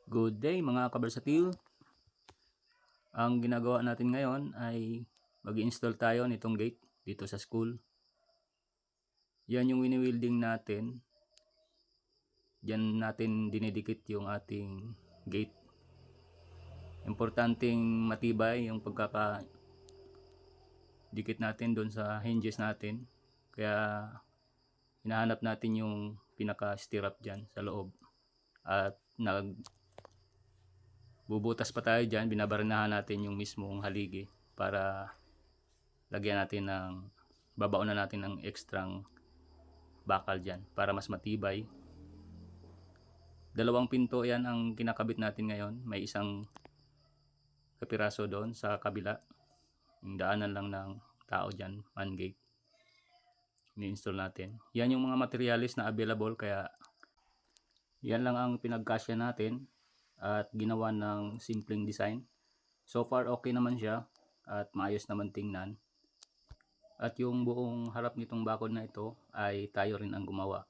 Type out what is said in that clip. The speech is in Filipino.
Good day mga kabarsatil. Ang ginagawa natin ngayon ay mag-install tayo nitong gate dito sa school. Yan yung wini-welding natin. Diyan natin dinidikit yung ating gate. Importanteng matibay yung pagkakadikit natin doon sa hinges natin. Kaya hinahanap natin yung pinaka-stirrup dyan sa loob. At bubutas pa tayo dyan, binabarinahan natin yung mismong haligi para lagyan natin babaon na natin ng ekstrang bakal dyan para mas matibay. Dalawang pinto yan ang kinakabit natin ngayon. May isang kapiraso doon sa kabila. Yung daanan lang ng tao dyan, man gate. Ni-install natin. Yan yung mga materialis na available, kaya yan lang ang pinagkasya natin at ginawa ng simpleng design. So far okay naman siya at maayos naman tingnan. At yung buong harap nitong bakod na ito ay tayo rin ang gumawa.